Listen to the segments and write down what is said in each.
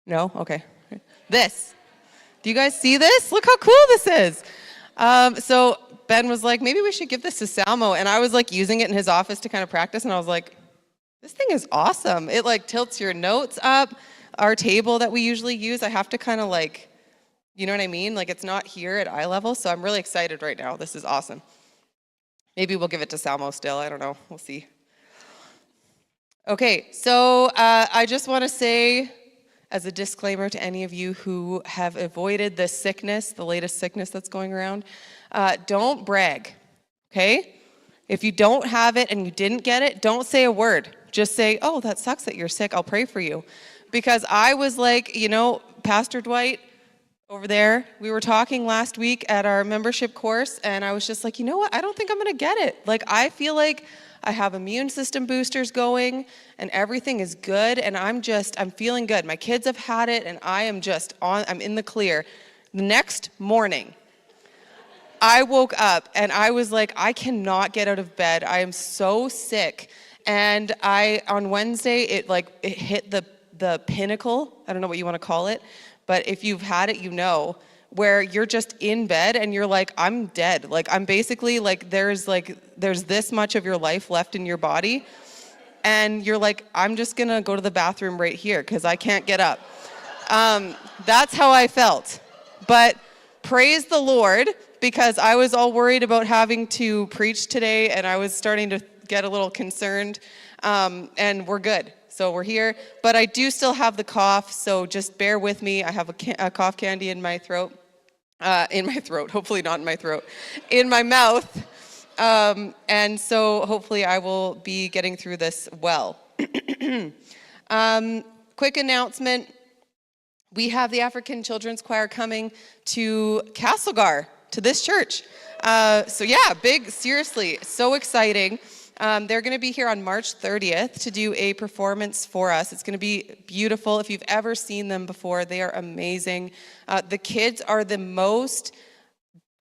No? Okay. This. Do you guys see this? Look how cool this is. So Ben was like, maybe we should give this to Salmo. And I was like using it in his office to kind of practice. And I was like, this thing is awesome. It like tilts your notes up. Our table that we usually use, I have to kind of like, you know what I mean? Like it's not here at eye level. So I'm really excited right now. This is awesome. Maybe we'll give it to Salmo still. I don't know. We'll see. Okay, so I just want to say, as a disclaimer to any of you who have avoided this sickness, the latest sickness that's going around, don't brag, okay? If you don't have it and you didn't get it, don't say a word. Just say, oh, that sucks that you're sick. I'll pray for you. Because I was like, you know, Pastor Dwight over there, we were talking last week at our membership course, and I was just like, you know what? I don't think I'm going to get it. Like, I feel like I have immune system boosters going and everything is good and I'm feeling good. My kids have had it and I'm in the clear. The next morning, I woke up and I was like, I cannot get out of bed. I am so sick. And on Wednesday, it hit the pinnacle. I don't know what you want to call it, but if you've had it, you know, where you're just in bed and you're like, I'm dead. Like, I'm basically like, there's this much of your life left in your body. And you're like, I'm just going to go to the bathroom right here because I can't get up. That's how I felt. But praise the Lord, because I was all worried about having to preach today and I was starting to get a little concerned. And we're good. So we're here, but I do still have the cough, so just bear with me. I have a cough candy in my throat, hopefully not in my throat, in my mouth. And so hopefully I will be getting through this well. Quick announcement. We have the African Children's Choir coming to Castlegar, to this church. So yeah, seriously, so exciting. They're going to be here on March 30th to do a performance for us. It's going to be beautiful. If you've ever seen them before, they are amazing. The kids are the most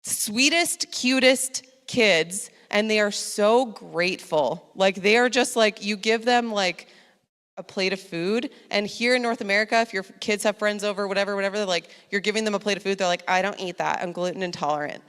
sweetest, cutest kids, and they are so grateful. Like, they are just like, you give them like a plate of food, and here in North America, if your kids have friends over, whatever, they're like, you're giving them a plate of food, they're like, I don't eat that, I'm gluten intolerant.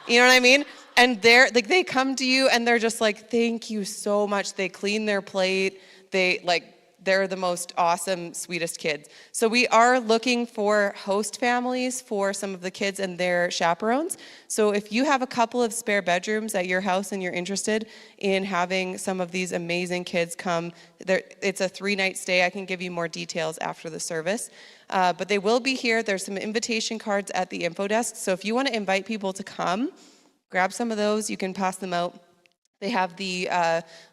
You know what I mean? And they come to you and they're just like, thank you so much. They clean their plate. They're the most awesome, sweetest kids. So we are looking for host families for some of the kids and their chaperones. So if you have a couple of spare bedrooms at your house and you're interested in having some of these amazing kids come, it's a 3-night stay. I can give you more details after the service. But they will be here. There's some invitation cards at the info desk. So if you want to invite people to come, grab some of those. You can pass them out. They have the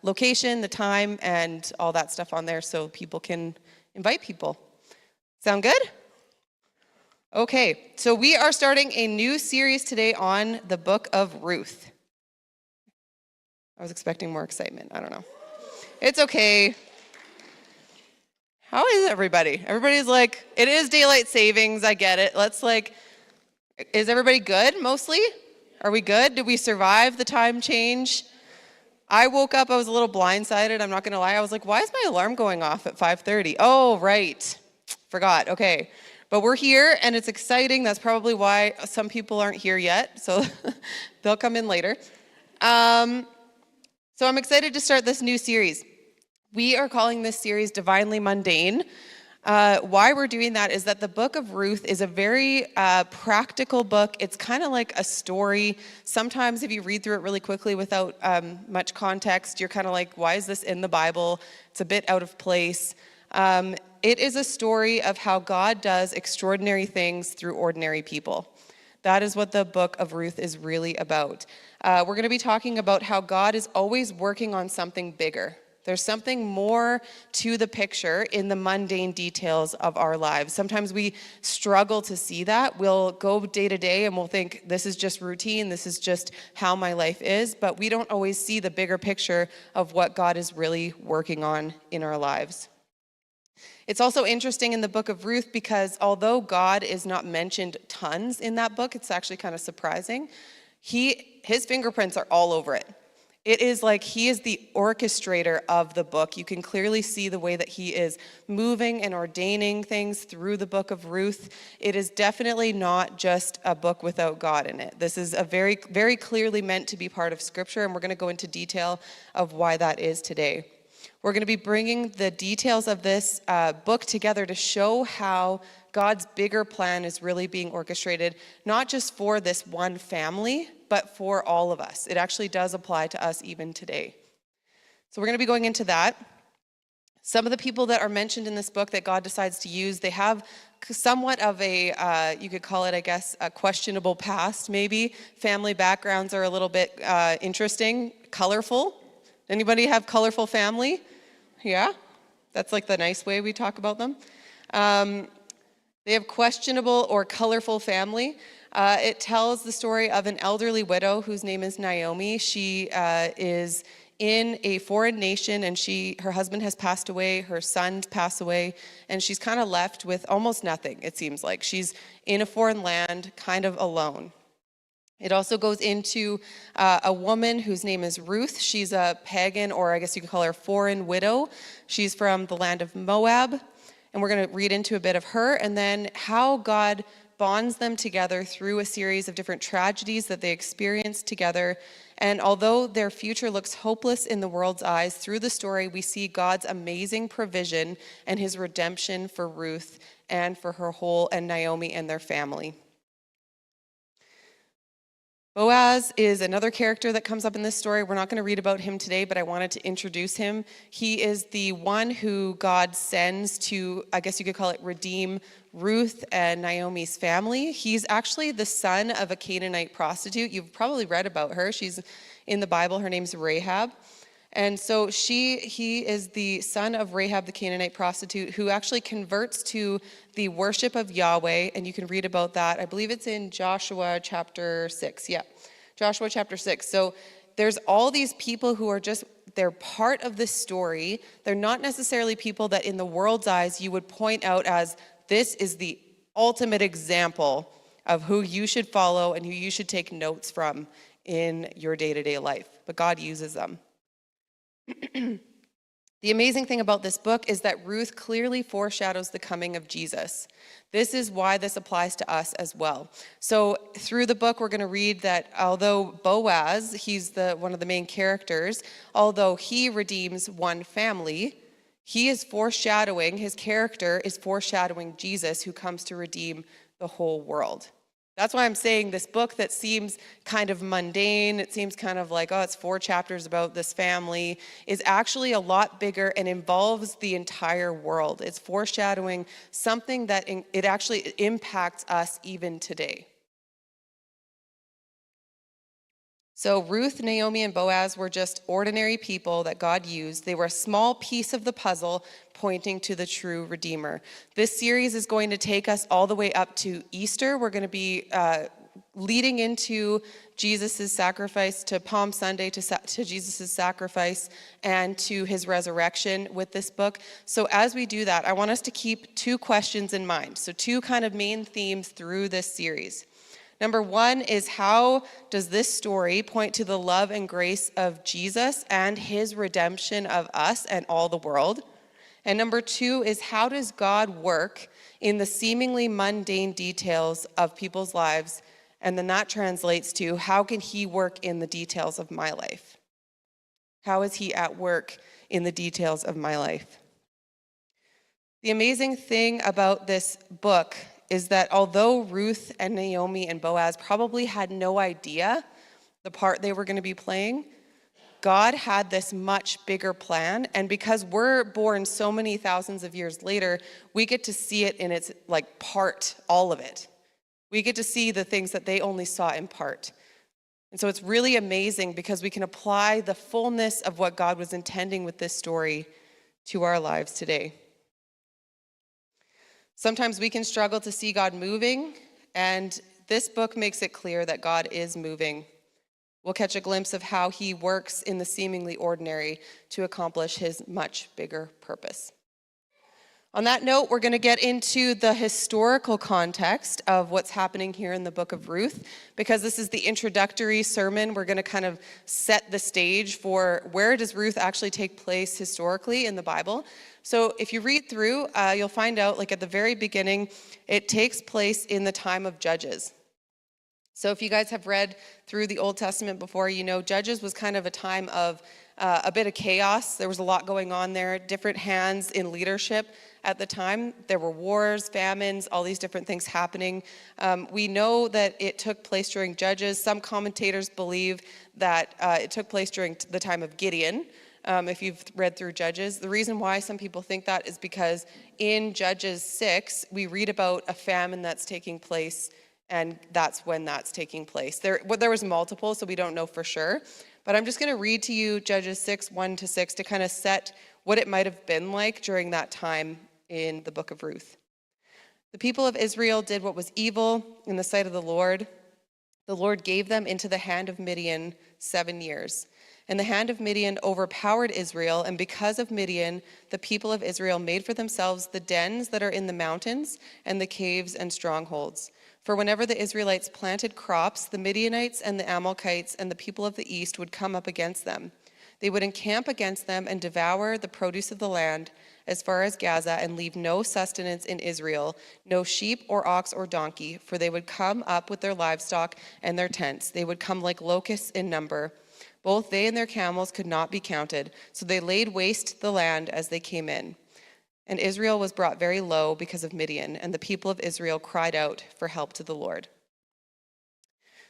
location, the time, and all that stuff on there so people can invite people. Sound good? Okay, so we are starting a new series today on the book of Ruth. I was expecting more excitement. I don't know. It's okay. How is everybody? Everybody's like, it is daylight savings. I get it. Is everybody good mostly? Are we good? Did we survive the time change? I woke up, I was a little blindsided, I'm not gonna lie. I was like, why is my alarm going off at 5:30? Oh, right, forgot, okay. But we're here and it's exciting. That's probably why some people aren't here yet, so they'll come in later. So I'm excited to start this new series. We are calling this series Divinely Mundane. Why we're doing that is that the book of Ruth is a very practical book. It's kind of like a story. Sometimes if you read through it really quickly without much context, you're kind of like, why is this in the Bible? It's a bit out of place. It is a story of how God does extraordinary things through ordinary people. That is what the book of Ruth is really about. We're going to be talking about how God is always working on something bigger. There's something more to the picture in the mundane details of our lives. Sometimes we struggle to see that. We'll go day to day and we'll think, this is just routine, this is just how my life is, but we don't always see the bigger picture of what God is really working on in our lives. It's also interesting in the book of Ruth because although God is not mentioned tons in that book, it's actually kind of surprising. His fingerprints are all over it. It is like he is the orchestrator of the book. You can clearly see the way that he is moving and ordaining things through the book of Ruth. It is definitely not just a book without God in it. This is a very, very clearly meant to be part of Scripture, and we're going to go into detail of why that is today. We're going to be bringing the details of this book together to show how God's bigger plan is really being orchestrated, not just for this one family, but for all of us. It actually does apply to us even today. So we're going to be going into that. Some of the people that are mentioned in this book that God decides to use, they have somewhat of a, you could call it, I guess, a questionable past, maybe. Family backgrounds are a little bit interesting, colorful. Anybody have colorful family? Yeah? That's like the nice way we talk about them. They have questionable or colorful family. It tells the story of an elderly widow whose name is Naomi. She is in a foreign nation, and her husband has passed away, her sons pass away, and she's kind of left with almost nothing, it seems like. She's in a foreign land, kind of alone. It also goes into a woman whose name is Ruth. She's a pagan, or I guess you could call her a foreign widow. She's from the land of Moab, and we're going to read into a bit of her, and then how God bonds them together through a series of different tragedies that they experience together. And although their future looks hopeless in the world's eyes, through the story we see God's amazing provision and his redemption for Ruth and for her whole and Naomi and their family. Boaz is another character that comes up in this story. We're not going to read about him today, but I wanted to introduce him. He is the one who God sends to, I guess you could call it, redeem Ruth and Naomi's family. He's actually the son of a Canaanite prostitute. You've probably read about her. She's in the Bible. Her name's Rahab. And so he is the son of Rahab, the Canaanite prostitute, who actually converts to the worship of Yahweh. And you can read about that. I believe it's in Joshua chapter 6. Yeah, Joshua chapter 6. So there's all these people who are they're part of this story. They're not necessarily people that in the world's eyes you would point out as, this is the ultimate example of who you should follow and who you should take notes from in your day-to-day life. But God uses them. The amazing thing about this book is that Ruth clearly foreshadows the coming of Jesus. This is why this applies to us as well. So through the book, we're going to read that although Boaz, he's one of the main characters, although he redeems one family, his character is foreshadowing Jesus, who comes to redeem the whole world. That's why I'm saying this book that seems kind of mundane, it seems kind of like, oh, it's 4 chapters about this family, is actually a lot bigger and involves the entire world. It's foreshadowing something that it actually impacts us even today. So Ruth, Naomi, and Boaz were just ordinary people that God used. They were a small piece of the puzzle pointing to the true Redeemer. This series is going to take us all the way up to Easter. We're going to be leading into Jesus' sacrifice, to Palm Sunday, to Jesus' sacrifice, and to his resurrection with this book. So as we do that, I want us to keep 2 questions in mind. So 2 kind of main themes through this series. Number 1 is, how does this story point to the love and grace of Jesus and his redemption of us and all the world? And number 2 is, how does God work in the seemingly mundane details of people's lives? And then that translates to, how can he work in the details of my life? How is he at work in the details of my life? The amazing thing about this book is that although Ruth and Naomi and Boaz probably had no idea the part they were going to be playing, God had this much bigger plan. And because we're born so many thousands of years later, we get to see it in its part, all of it. We get to see the things that they only saw in part. And so it's really amazing because we can apply the fullness of what God was intending with this story to our lives today. Sometimes we can struggle to see God moving, and this book makes it clear that God is moving. We'll catch a glimpse of how he works in the seemingly ordinary to accomplish his much bigger purpose. On that note, we're going to get into the historical context of what's happening here in the book of Ruth. Because this is the introductory sermon, we're going to kind of set the stage for where does Ruth actually take place historically in the Bible. So if you read through, you'll find out, like at the very beginning, it takes place in the time of Judges. So if you guys have read through the Old Testament before, you know Judges was kind of a time of a bit of chaos. There was a lot going on there, different hands in leadership at the time. There were wars, famines, all these different things happening. We know that it took place during Judges. Some commentators believe that it took place during the time of Gideon. If you've read through Judges. The reason why some people think that is because in Judges 6, we read about a famine that's taking place, and that's when that's taking place. There was multiple, so we don't know for sure. But I'm just going to read to you Judges 6, 1-6 to kind of set what it might have been like during that time in the book of Ruth. The people of Israel did what was evil in the sight of the Lord. The Lord gave them into the hand of Midian 7 years. And the hand of Midian overpowered Israel, and because of Midian, the people of Israel made for themselves the dens that are in the mountains and the caves and strongholds. For whenever the Israelites planted crops, the Midianites and the Amalekites and the people of the east would come up against them. They would encamp against them and devour the produce of the land as far as Gaza and leave no sustenance in Israel, no sheep or ox or donkey, for they would come up with their livestock and their tents. They would come like locusts in number. Both they and their camels could not be counted, so they laid waste the land as they came in. And Israel was brought very low because of Midian, and the people of Israel cried out for help to the Lord.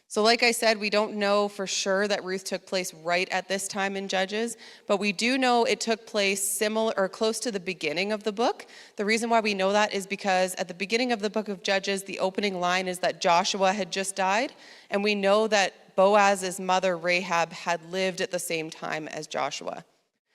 So like I said, we don't know for sure that Ruth took place right at this time in Judges, but we do know it took place similar or close to the beginning of the book. The reason why we know that is because at the beginning of the book of Judges, the opening line is that Joshua had just died, and we know that Boaz's mother Rahab had lived at the same time as Joshua.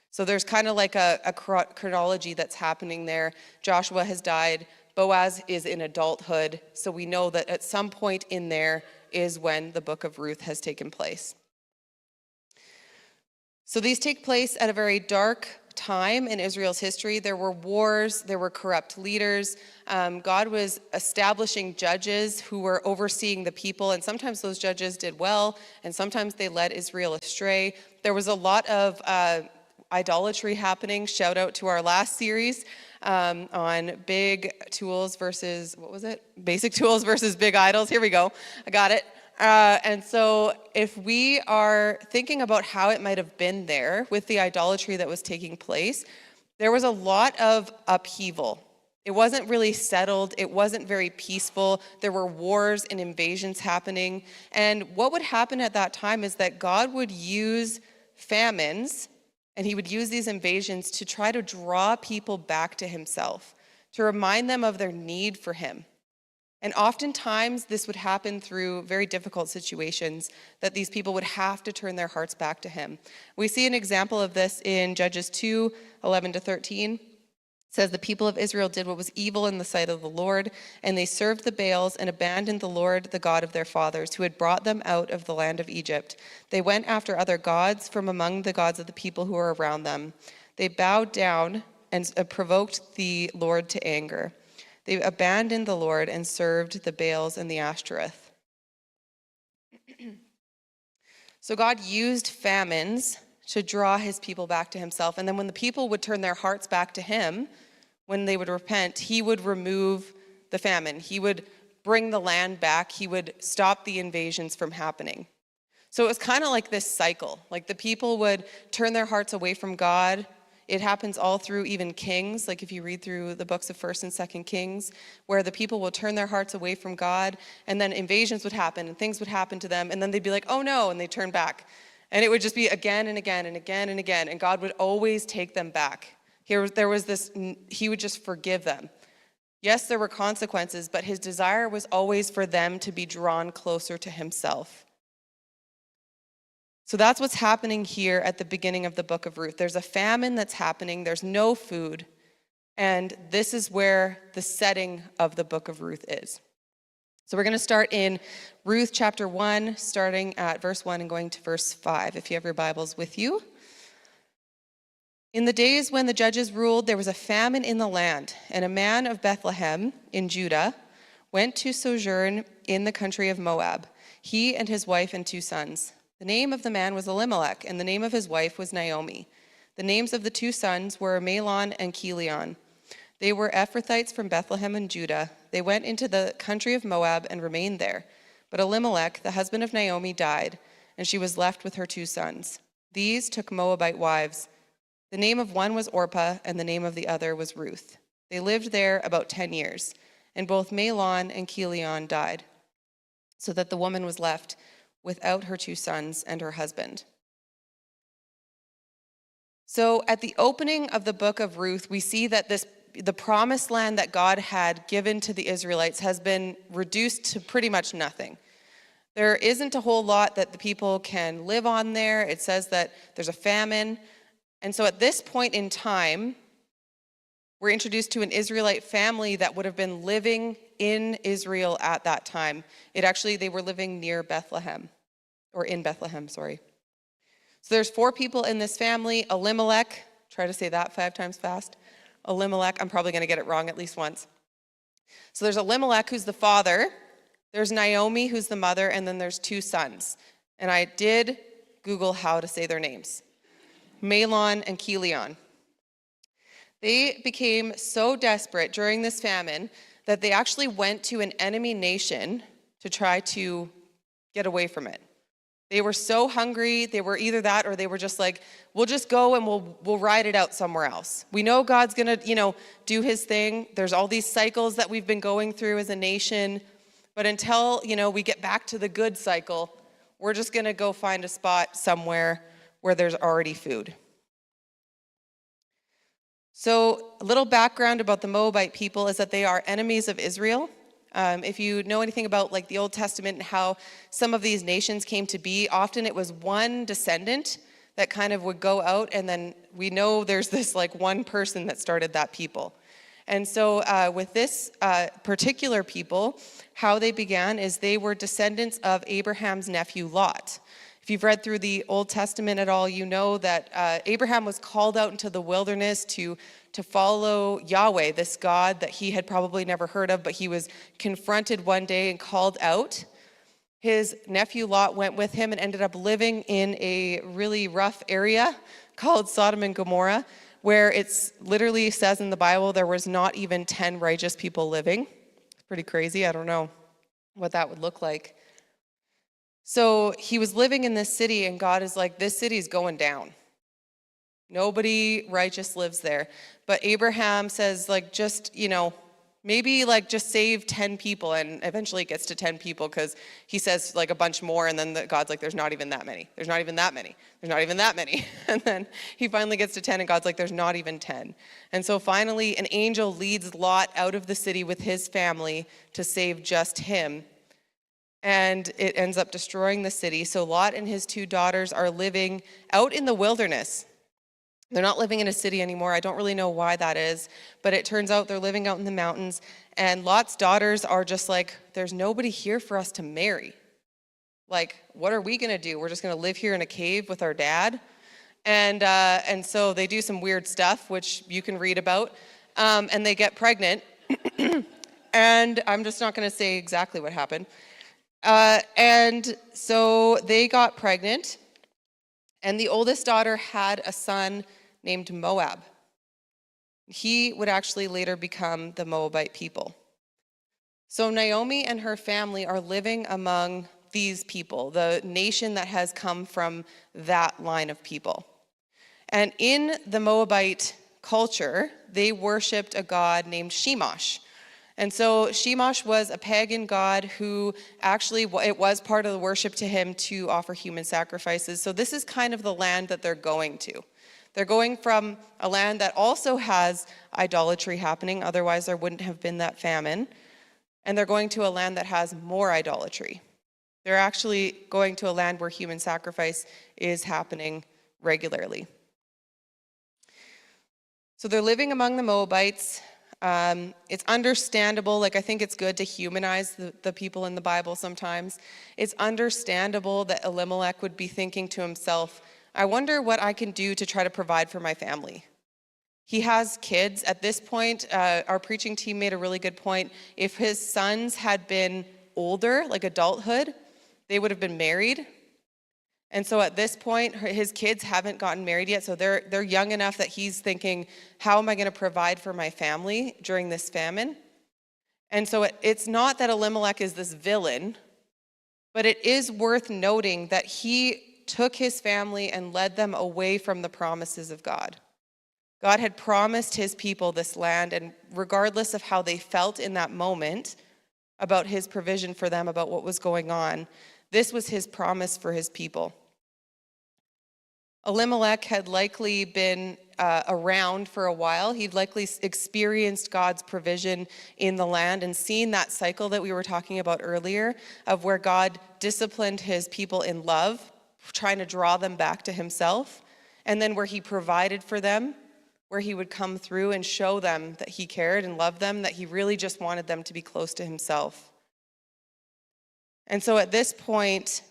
So there's kind of like a chronology that's happening there. Joshua has died, Boaz is in adulthood, so we know that at some point in there is when the book of Ruth has taken place. So these take place at a very dark time in Israel's history. There were wars, there were corrupt leaders. God was establishing judges who were overseeing the people, and sometimes those judges did well, and sometimes they led Israel astray. There was a lot of idolatry happening. Shout out to our last series on big tools versus, what was it? Basic tools versus big idols. Here we go. I got it. And so if we are thinking about how it might have been there with the idolatry that was taking place, there was a lot of upheaval. It wasn't really settled. It wasn't very peaceful. There were wars and invasions happening. And what would happen at that time is that God would use famines, and he would use these invasions to try to draw people back to himself, to remind them of their need for him. And oftentimes this would happen through very difficult situations that these people would have to turn their hearts back to him. We see an example of this in Judges 2, 11-13. It says, the people of Israel did what was evil in the sight of the Lord, and they served the Baals and abandoned the Lord, the God of their fathers, who had brought them out of the land of Egypt. They went after other gods from among the gods of the people who were around them. They bowed down and provoked the Lord to anger. They abandoned the Lord and served the Baals and the Ashtoreth. So God used famines to draw his people back to himself. And then when the people would turn their hearts back to him, when they would repent, he would remove the famine. He would bring the land back. He would stop the invasions from happening. So it was kind of like this cycle. Like the people would turn their hearts away from God. It happens all through even Kings, like if you read through the books of 1st and 2nd Kings, where the people will turn their hearts away from God, and then invasions would happen, and things would happen to them, and then they'd be like, oh no, and they turn back. And it would just be again and again and again and again, and God would always take them back. He would just forgive them. Yes, there were consequences, but his desire was always for them to be drawn closer to himself. So that's what's happening here at the beginning of the book of Ruth. There's a famine that's happening. There's no food. And this is where the setting of the book of Ruth is. So we're going to start in Ruth chapter 1, starting at verse 1 and going to verse 5, if you have your Bibles with you. In the days when the judges ruled, there was a famine in the land, and a man of Bethlehem in Judah went to sojourn in the country of Moab, he and his wife and 2 sons. The name of the man was Elimelech, and the name of his wife was Naomi. The names of the 2 sons were Mahlon and Chilion. They were Ephrathites from Bethlehem in Judah. They went into the country of Moab and remained there. But Elimelech, the husband of Naomi, died, and she was left with her 2 sons. These took Moabite wives. The name of one was Orpah, and the name of the other was Ruth. They lived there about 10 years, and both Mahlon and Chilion died, so that the woman was left without her 2 sons and her husband. So at the opening of the book of Ruth, we see that the promised land that God had given to the Israelites has been reduced to pretty much nothing. There isn't a whole lot that the people can live on there. It says that there's a famine. And so at this point in time, we're introduced to an Israelite family that would have been living in Israel at that time. They were living near Bethlehem, or in Bethlehem, sorry. So there's 4 people in this family. Elimelech, try to say that 5 times fast. Elimelech, I'm probably going to get it wrong at least once. So there's Elimelech, who's the father. There's Naomi, who's the mother, and then there's 2 sons. And I did Google how to say their names. Mahlon and Chilion. They became so desperate during this famine that they actually went to an enemy nation to try to get away from it. They were so hungry, they were either that or they were just like, we'll just go and we'll ride it out somewhere else. We know God's gonna, do his thing. There's all these cycles that we've been going through as a nation, but until, we get back to the good cycle, we're just gonna go find a spot somewhere where there's already food. So a little background about the Moabite people is that they are enemies of Israel. If you know anything about the Old Testament and how some of these nations came to be, often it was one descendant that kind of would go out, and then we know there's this one person that started that people. And so with this particular people, how they began is they were descendants of Abraham's nephew Lot. If you've read through the Old Testament at all, you know that Abraham was called out into the wilderness to follow Yahweh, this God that he had probably never heard of, but he was confronted one day and called out. His nephew Lot went with him and ended up living in a really rough area called Sodom and Gomorrah, where it's literally says in the Bible there was not even 10 righteous people living. It's pretty crazy. I don't know what that would look like. So he was living in this city, and God is like, this city's going down. Nobody righteous lives there. But Abraham says, just, maybe just save 10 people. And eventually it gets to 10 people because he says a bunch more. And then God's like, there's not even that many. There's not even that many. There's not even that many. And then he finally gets to 10 and God's like, there's not even 10. And so finally an angel leads Lot out of the city with his family to save just him. And it ends up destroying the city. So Lot and his 2 daughters are living out in the wilderness. They're not living in a city anymore. I don't really know why that is, but it turns out they're living out in the mountains. And Lot's daughters are just like, there's nobody here for us to marry. What are we gonna do? We're just gonna live here in a cave with our dad? And so they do some weird stuff, which you can read about, and they get pregnant. And I'm just not gonna say exactly what happened. And so they got pregnant, and the oldest daughter had a son named Moab. He would actually later become the Moabite people. So Naomi and her family are living among these people, the nation that has come from that line of people. And in the Moabite culture, they worshipped a god named Shemosh. And so Shemosh was a pagan god who actually, it was part of the worship to him to offer human sacrifices. So this is kind of the land that they're going to. They're going from a land that also has idolatry happening, otherwise there wouldn't have been that famine. And they're going to a land that has more idolatry. They're actually going to a land where human sacrifice is happening regularly. So they're living among the Moabites. It's understandable, I think it's good to humanize the people in the Bible sometimes. It's understandable that Elimelech would be thinking to himself, I wonder what I can do to try to provide for my family. He has kids. At this point, our preaching team made a really good point. If his sons had been older, like adulthood, they would have been married. And so at this point, his kids haven't gotten married yet, so they're young enough that he's thinking, how am I going to provide for my family during this famine? And so it's not that Elimelech is this villain, but it is worth noting that he took his family and led them away from the promises of God. God had promised his people this land, and regardless of how they felt in that moment about his provision for them, about what was going on, this was his promise for his people. Elimelech had likely been around for a while. He'd likely experienced God's provision in the land and seen that cycle that we were talking about earlier of where God disciplined his people in love, trying to draw them back to himself, and then where he provided for them, where he would come through and show them that he cared and loved them, that he really just wanted them to be close to himself. And so at this point,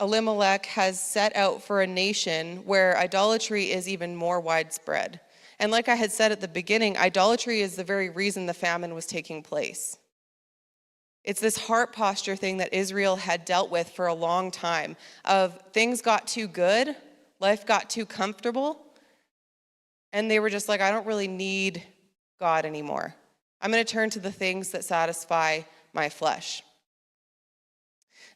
Elimelech has set out for a nation where idolatry is even more widespread. And like I had said at the beginning, idolatry is the very reason the famine was taking place. It's this heart posture thing that Israel had dealt with for a long time of things got too good, life got too comfortable, and they were just like, I don't really need God anymore. I'm going to turn to the things that satisfy my flesh.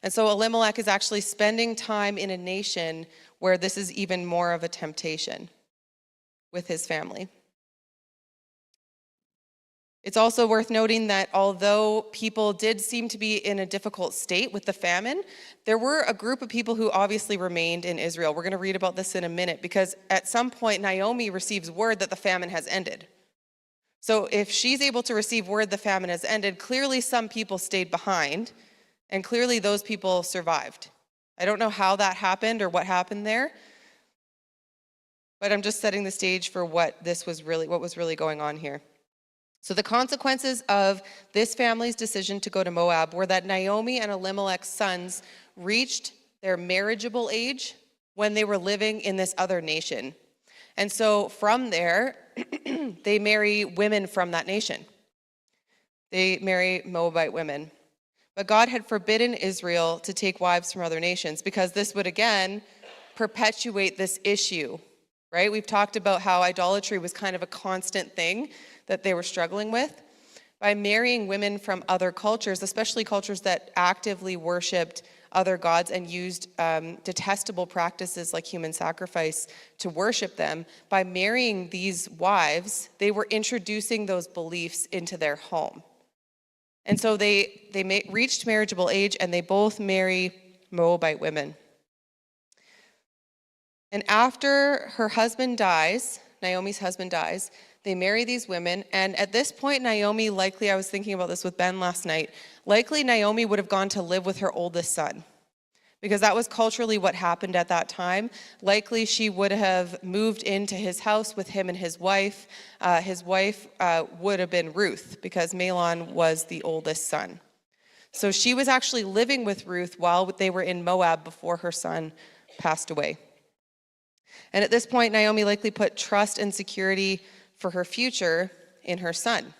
And so Elimelech is actually spending time in a nation where this is even more of a temptation with his family. It's also worth noting that although people did seem to be in a difficult state with the famine, there were a group of people who obviously remained in Israel. We're going to read about this in a minute because at some point Naomi receives word that the famine has ended. So if she's able to receive word the famine has ended, clearly some people stayed behind. And clearly those people survived. I don't know how that happened or what happened there, but I'm just setting the stage for what was really going on here. So the consequences of this family's decision to go to Moab were that Naomi and Elimelech's sons reached their marriageable age when they were living in this other nation. And so from there, they marry women from that nation. They marry Moabite women. But God had forbidden Israel to take wives from other nations because this would, again, perpetuate this issue, right? We've talked about how idolatry was kind of a constant thing that they were struggling with. By marrying women from other cultures, especially cultures that actively worshipped other gods and used detestable practices like human sacrifice to worship them, by marrying these wives, they were introducing those beliefs into their home. And so they reached marriageable age, and they both marry Moabite women. And after her husband dies, Naomi's husband dies, they marry these women. And at this point, Naomi likely, I was thinking about this with Ben last night, likely Naomi would have gone to live with her oldest son, because that was culturally what happened at that time. Likely she would have moved into his house with him and his wife. His wife would have been Ruth, because Mahlon was the oldest son. So she was actually living with Ruth while they were in Moab before her son passed away. And at this point, Naomi likely put trust and security for her future in her son.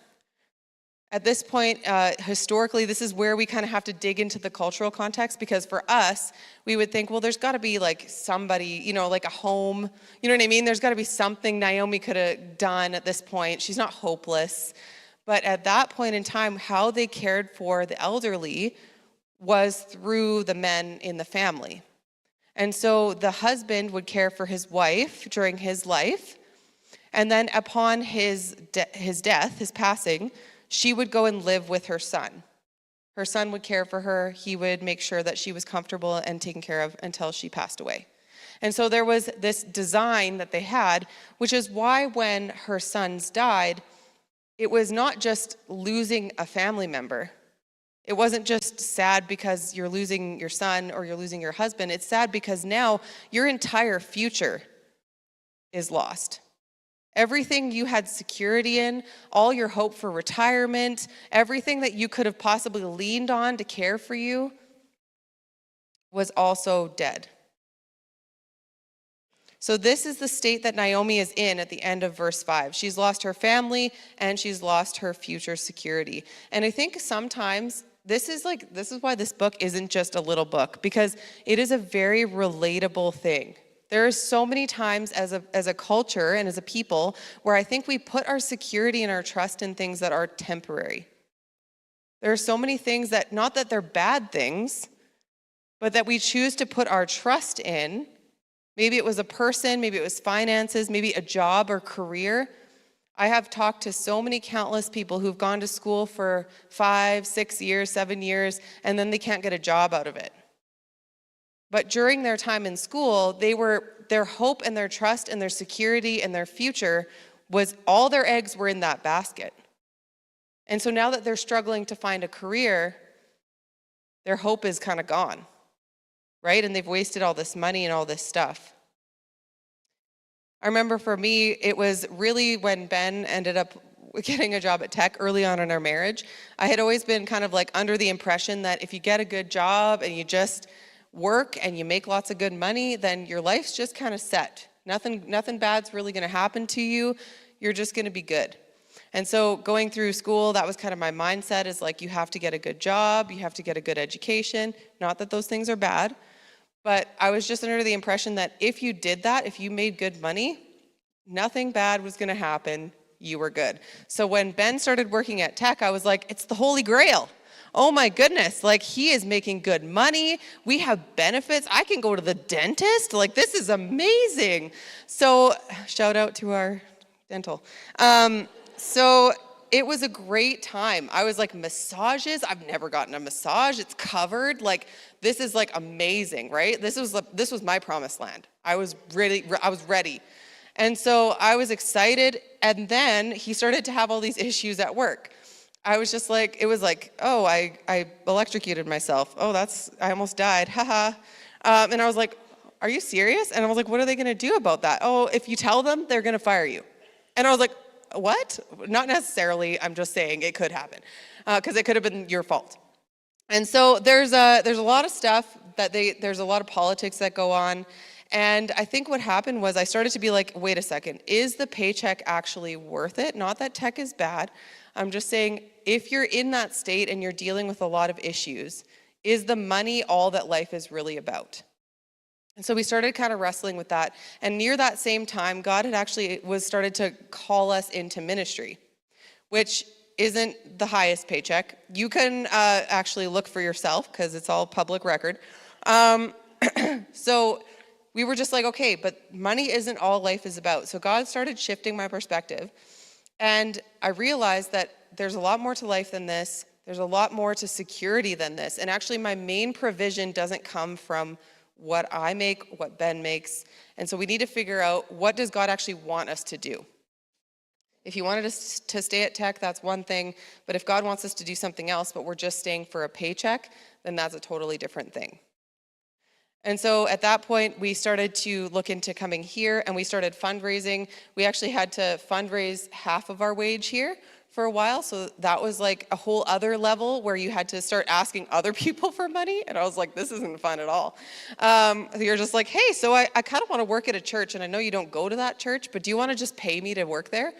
At this point, historically, this is where we kind of have to dig into the cultural context, because for us, we would think, well, there's got to be like somebody, like a home, you know what I mean? There's got to be something Naomi could have done at this point. She's not hopeless. But at that point in time, how they cared for the elderly was through the men in the family. And so the husband would care for his wife during his life. And then upon his death, his passing, she would go and live with her son. Her son would care for her. He would make sure that she was comfortable and taken care of until she passed away. And so there was this design that they had, which is why when her sons died, it was not just losing a family member. It wasn't just sad because you're losing your son or you're losing your husband. It's sad because now your entire future is lost. Everything you had security in, all your hope for retirement, everything that you could have possibly leaned on to care for you was also dead. So this is the state that Naomi is in at the end of verse 5. She's lost her family and she's lost her future security. And I think sometimes this is why this book isn't just a little book, because it is a very relatable thing. There are so many times as a culture and as a people where I think we put our security and our trust in things that are temporary. There are so many things that, not that they're bad things, but that we choose to put our trust in. Maybe it was a person, maybe it was finances, maybe a job or career. I have talked to so many countless people who've gone to school for 5, 6 years, 7 years, and then they can't get a job out of it. But during their time in school, their hope and their trust and their security and their future was all their eggs were in that basket. And so now that they're struggling to find a career, their hope is kind of gone, right? And they've wasted all this money and all this stuff. I remember for me, it was really when Ben ended up getting a job at tech early on in our marriage. I had always been kind of like under the impression that if you get a good job and you just work and you make lots of good money, then your life's just kind of set. Nothing bad's really going to happen to you. You're just going to be good. And so going through school, that was kind of my mindset, is like, you have to get a good job, you have to get a good education. Not that those things are bad, but I was just under the impression that if you did that, if you made good money, nothing bad was going to happen. You were good. So when Ben started working at tech, I was like, it's the Holy Grail. Oh my goodness, like, he is making good money. We have benefits. I can go to the dentist. Like, this is amazing. So shout out to our dental. So it was a great time. I was like, massages, I've never gotten a massage. It's covered. Like, this is like amazing, right? This was my promised land. I was ready. And so I was excited. And then he started to have all these issues at work. I was just like, it was like, oh, I electrocuted myself. Oh, I almost died. Haha. And I was like, are you serious? And I was like, what are they going to do about that? Oh, if you tell them, they're going to fire you. And I was like, what? Not necessarily. I'm just saying it could happen, because it could have been your fault. And so there's a lot of stuff there's a lot of politics that go on. And I think what happened was I started to be like, wait a second, is the paycheck actually worth it? Not that tech is bad. I'm just saying, if you're in that state and you're dealing with a lot of issues, is the money all that life is really about? And so we started kind of wrestling with that. And near that same time, God had actually started to call us into ministry, which isn't the highest paycheck. You can actually look for yourself, because it's all public record. So we were just like, okay, but money isn't all life is about. So God started shifting my perspective. And I realized that there's a lot more to life than this. There's a lot more to security than this. And actually, my main provision doesn't come from what I make, what Ben makes. And so we need to figure out, what does God actually want us to do? If he wanted us to stay at tech, that's one thing. But if God wants us to do something else, but we're just staying for a paycheck, then that's a totally different thing. And so at that point, we started to look into coming here, and we started fundraising. We actually had to fundraise half of our wage here for a while. So that was like a whole other level where you had to start asking other people for money. And I was like, this isn't fun at all. You're just like, hey, so I kind of want to work at a church, and I know you don't go to that church, but do you want to just pay me to work there?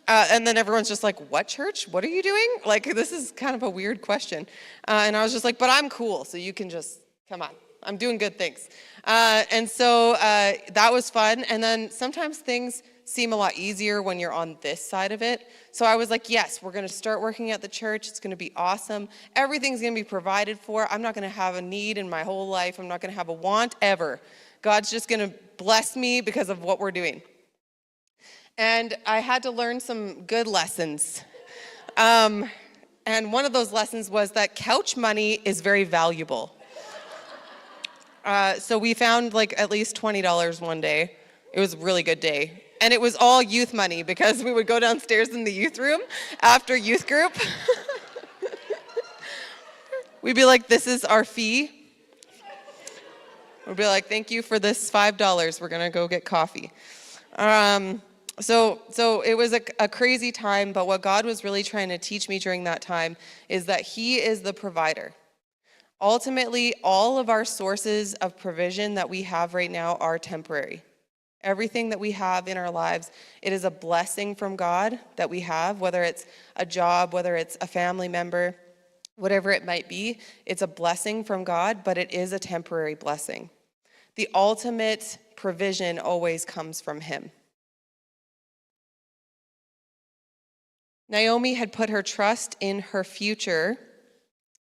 And then everyone's just like, what church? What are you doing? Like, this is kind of a weird question. And I was just like, but I'm cool, so you can just, come on. I'm doing good things. And so that was fun. And then sometimes things seem a lot easier when you're on this side of it. So I was like, yes, we're going to start working at the church. It's going to be awesome. Everything's going to be provided for. I'm not going to have a need in my whole life. I'm not going to have a want ever. God's just going to bless me because of what we're doing. And I had to learn some good lessons. And one of those lessons was that couch money is very valuable. So we found like at least $20 one day. It was a really good day. And it was all youth money, because we would go downstairs in the youth room after youth group. We'd be like, this is our fee. We'd be like, thank you for this $5. We're going to go get coffee. So it was a crazy time, but what God was really trying to teach me during that time is that he is the provider. Ultimately, all of our sources of provision that we have right now are temporary. Everything that we have in our lives, it is a blessing from God that we have, whether it's a job, whether it's a family member, whatever it might be. It's a blessing from God, but it is a temporary blessing. The ultimate provision always comes from him. Naomi had put her trust in her future,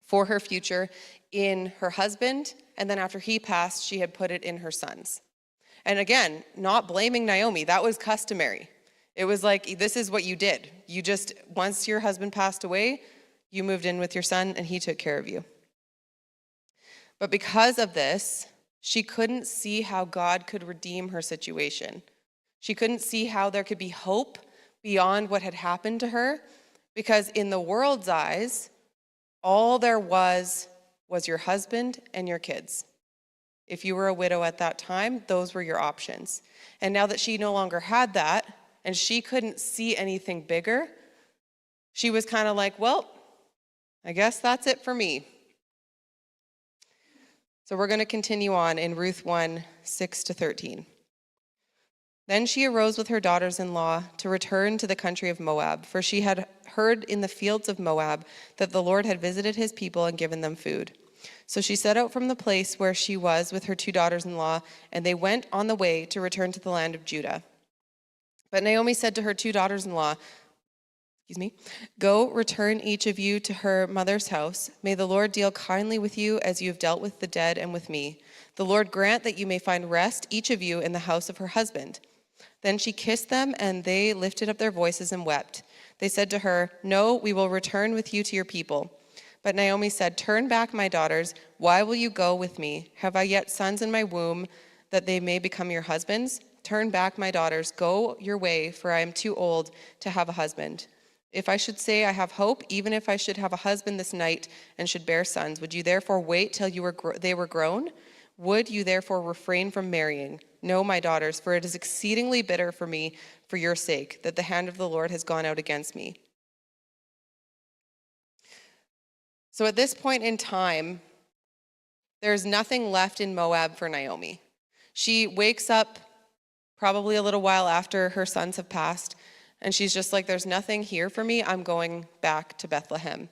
for her future, in her husband, and then after he passed, she had put it in her sons. And again, not blaming Naomi, that was customary. It was like, this is what you did. You just, once your husband passed away, you moved in with your son and he took care of you. But because of this, she couldn't see how God could redeem her situation. She couldn't see how there could be hope beyond what had happened to her, because in the world's eyes, all there was your husband and your kids. If you were a widow at that time, those were your options. And now that she no longer had that, and she couldn't see anything bigger, she was kind of like, well, I guess that's it for me. So we're going to continue on in Ruth 1, 6-13. Then she arose with her daughters-in-law to return to the country of Moab, for she had heard in the fields of Moab that the Lord had visited his people and given them food. So she set out from the place where she was with her 2 daughters-in-law, and they went on the way to return to the land of Judah. But Naomi said to her 2 daughters-in-law, "Go, return each of you to her mother's house. May the Lord deal kindly with you as you have dealt with the dead and with me. The Lord grant that you may find rest, each of you, in the house of her husband." Then she kissed them, and they lifted up their voices and wept. They said to her, "No, we will return with you to your people." But Naomi said, "Turn back, my daughters. Why will you go with me? Have I yet sons in my womb, that they may become your husbands? Turn back, my daughters. Go your way, for I am too old to have a husband. If I should say I have hope, even if I should have a husband this night and should bear sons, would you therefore wait till they were grown? Would you therefore refrain from marrying? No, my daughters, for it is exceedingly bitter for me for your sake, that the hand of the Lord has gone out against me." So at this point in time, there's nothing left in Moab for Naomi. She wakes up probably a little while after her sons have passed, and she's just like, there's nothing here for me. I'm going back to Bethlehem.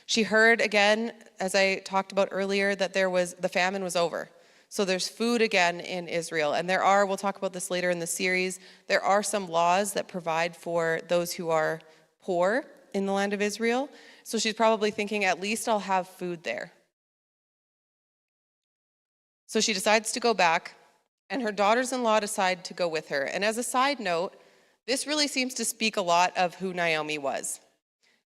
She heard again, as I talked about earlier, that the famine was over. So there's food again in Israel. And we'll talk about this later in the series, there are some laws that provide for those who are poor in the land of Israel. So she's probably thinking, at least I'll have food there. So she decides to go back, and her daughters-in-law decide to go with her. And as a side note, this really seems to speak a lot of who Naomi was.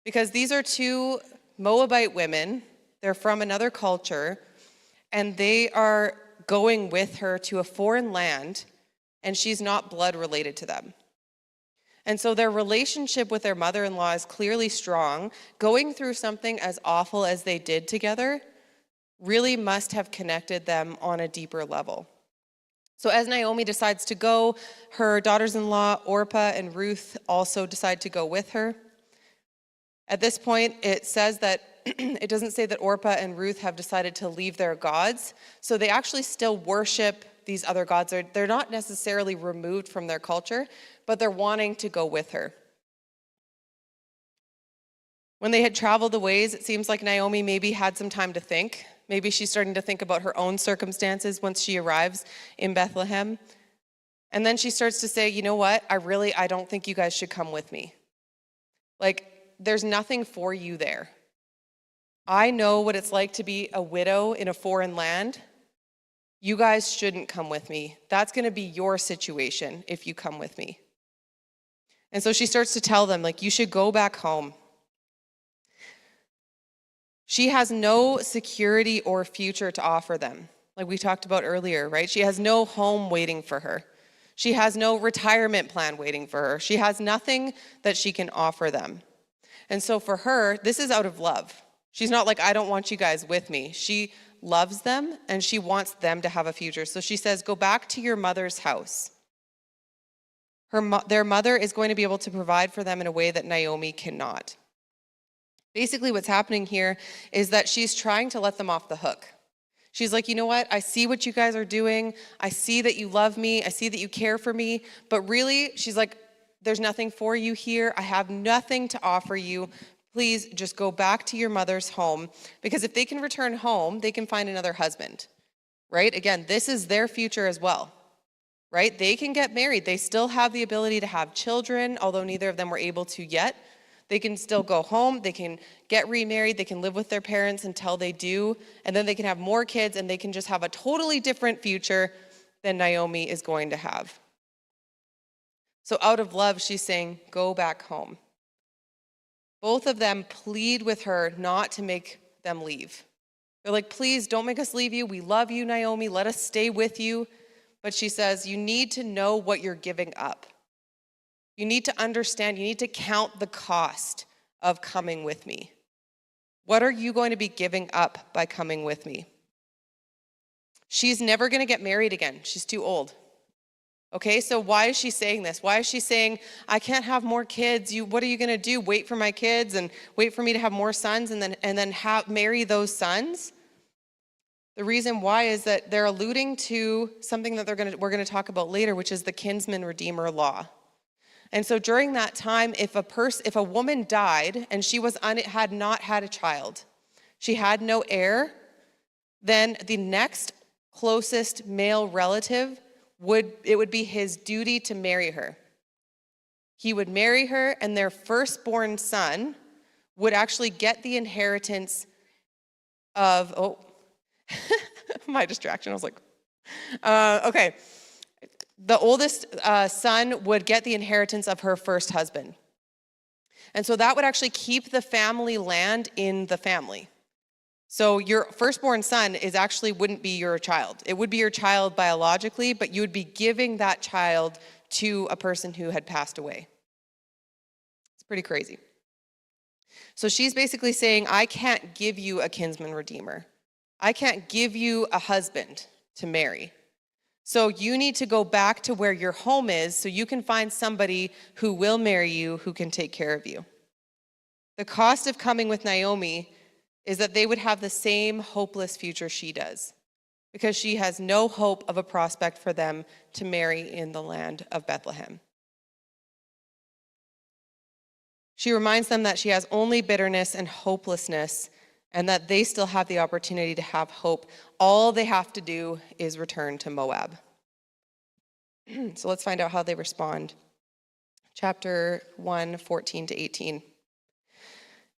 Because these are 2 Moabite women, they're from another culture, and they are going with her to a foreign land, and she's not blood related to them. And so their relationship with their mother-in-law is clearly strong. Going through something as awful as they did together really must have connected them on a deeper level. So as Naomi decides to go, her daughters-in-law, Orpah and Ruth, also decide to go with her. At this point, it says that it doesn't say that Orpah and Ruth have decided to leave their gods. So they actually still worship these other gods. They're not necessarily removed from their culture, but they're wanting to go with her. When they had traveled a ways, it seems like Naomi maybe had some time to think. Maybe she's starting to think about her own circumstances once she arrives in Bethlehem. And then she starts to say, you know what? I don't think you guys should come with me. There's nothing for you there. I know what it's like to be a widow in a foreign land. You guys shouldn't come with me. That's going to be your situation if you come with me. And so she starts to tell them, you should go back home. She has no security or future to offer them, like we talked about earlier, right? She has no home waiting for her. She has no retirement plan waiting for her. She has nothing that she can offer them. And so for her, this is out of love. She's not like, I don't want you guys with me. She loves them and she wants them to have a future. So she says, go back to your mother's house. Their mother is going to be able to provide for them in a way that Naomi cannot. Basically, what's happening here is that she's trying to let them off the hook. She's like, you know what? I see what you guys are doing. I see that you love me. I see that you care for me. But really, she's like, there's nothing for you here. I have nothing to offer you. Please just go back to your mother's home. Because if they can return home, they can find another husband, right? Again, this is their future as well, right? They can get married. They still have the ability to have children, although neither of them were able to yet. They can still go home, they can get remarried, they can live with their parents until they do, and then they can have more kids and they can just have a totally different future than Naomi is going to have. So out of love, she's saying, go back home. Both of them plead with her not to make them leave. They're like, please don't make us leave you. We love you, Naomi. Let us stay with you. But she says, you need to know what you're giving up. You need to understand, you need to count the cost of coming with me. What are you going to be giving up by coming with me? She's never going to get married again. She's too old. Okay, so why is she saying this? Why is she saying, I can't have more kids? What are you going to do? Wait for my kids and wait for me to have more sons and then marry those sons? The reason why is that they're alluding to something that we're going to talk about later, which is the kinsman redeemer law. And so during that time, if a woman died and she had not had a child, she had no heir, then the next closest male relative would be his duty to marry her. He would marry her, and their firstborn son would actually get the inheritance of, my distraction, I was like, okay. The oldest son would get the inheritance of her first husband. And so that would actually keep the family land in the family. So your firstborn son wouldn't be your child. It would be your child biologically, but you would be giving that child to a person who had passed away. It's pretty crazy. So she's basically saying, I can't give you a kinsman redeemer. I can't give you a husband to marry. So you need to go back to where your home is so you can find somebody who will marry you, who can take care of you. The cost of coming with Naomi is that they would have the same hopeless future she does, because she has no hope of a prospect for them to marry in the land of Bethlehem. She reminds them that she has only bitterness and hopelessness, and that they still have the opportunity to have hope. All they have to do is return to Moab. So let's find out how they respond. Chapter 1, 14 to 18.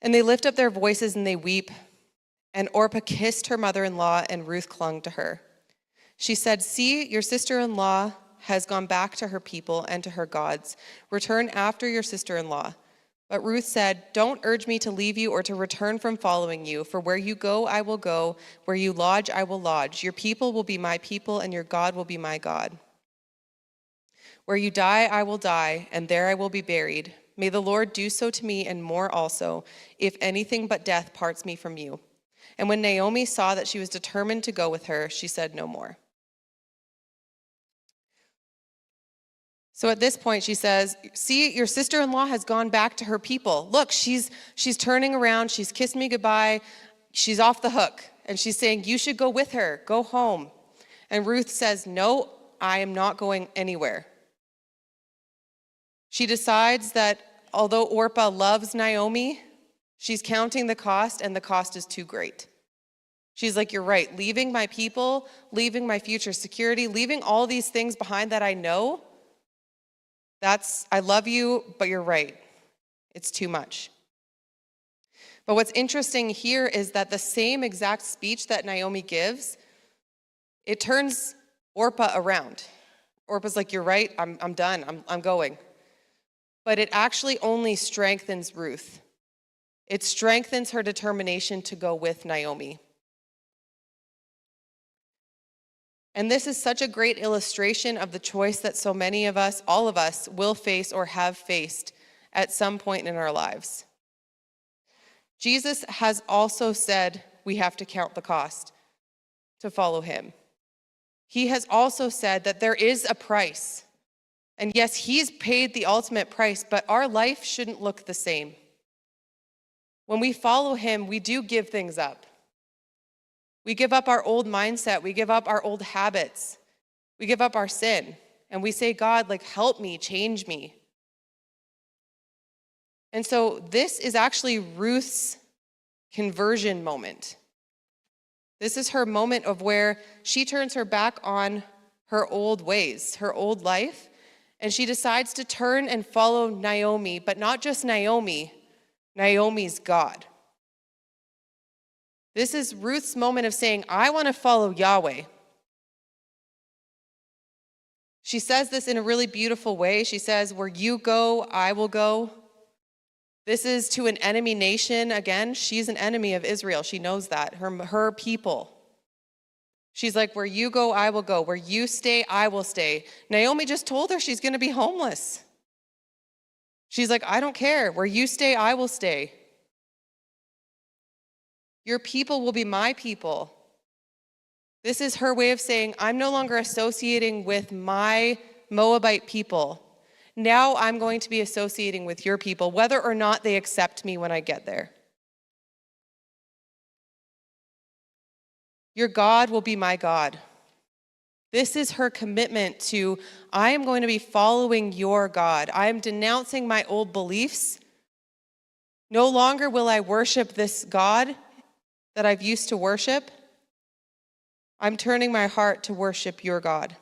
And they lift up their voices and they weep. And Orpah kissed her mother-in-law, and Ruth clung to her. She said, see, your sister-in-law has gone back to her people and to her gods. Return after your sister-in-law. But Ruth said, don't urge me to leave you or to return from following you, for where you go, I will go. Where you lodge, I will lodge. Your people will be my people, and your God will be my God. Where you die, I will die, and there I will be buried. May the Lord do so to me and more also, if anything but death parts me from you. And when Naomi saw that she was determined to go with her, she said no more. So at this point, she says, see, your sister-in-law has gone back to her people. Look, she's turning around. She's kissed me goodbye. She's off the hook. And she's saying, you should go with her. Go home. And Ruth says, no, I am not going anywhere. She decides that although Orpah loves Naomi, she's counting the cost, and the cost is too great. She's like, you're right. Leaving my people, leaving my future security, leaving all these things behind that I know, I love you, but you're right. It's too much. But what's interesting here is that the same exact speech that Naomi gives, it turns Orpah around. Orpah's like, you're right, I'm done, I'm going. But it actually only strengthens Ruth. It strengthens her determination to go with Naomi. And this is such a great illustration of the choice that so many of us, all of us, will face or have faced at some point in our lives. Jesus has also said we have to count the cost to follow him. He has also said that there is a price. And yes, he's paid the ultimate price, but our life shouldn't look the same. When we follow him, we do give things up. We give up our old mindset. We give up our old habits. We give up our sin. And we say, God, like, help me, change me. And so this is actually Ruth's conversion moment. This is her moment of where she turns her back on her old ways, her old life, and she decides to turn and follow Naomi, but not just Naomi, Naomi's God. This is Ruth's moment of saying, I want to follow Yahweh. She says this in a really beautiful way. She says, where you go, I will go. This is to an enemy nation. Again, she's an enemy of Israel. She knows that, her people. She's like, where you go, I will go. Where you stay, I will stay. Naomi just told her she's going to be homeless. She's like, I don't care. Where you stay, I will stay. Your people will be my people. This is her way of saying, I'm no longer associating with my Moabite people. Now I'm going to be associating with your people, whether or not they accept me when I get there. Your God will be my God. This is her commitment to, I am going to be following your God. I am denouncing my old beliefs. No longer will I worship this God that I've used to worship. I'm turning my heart to worship your God.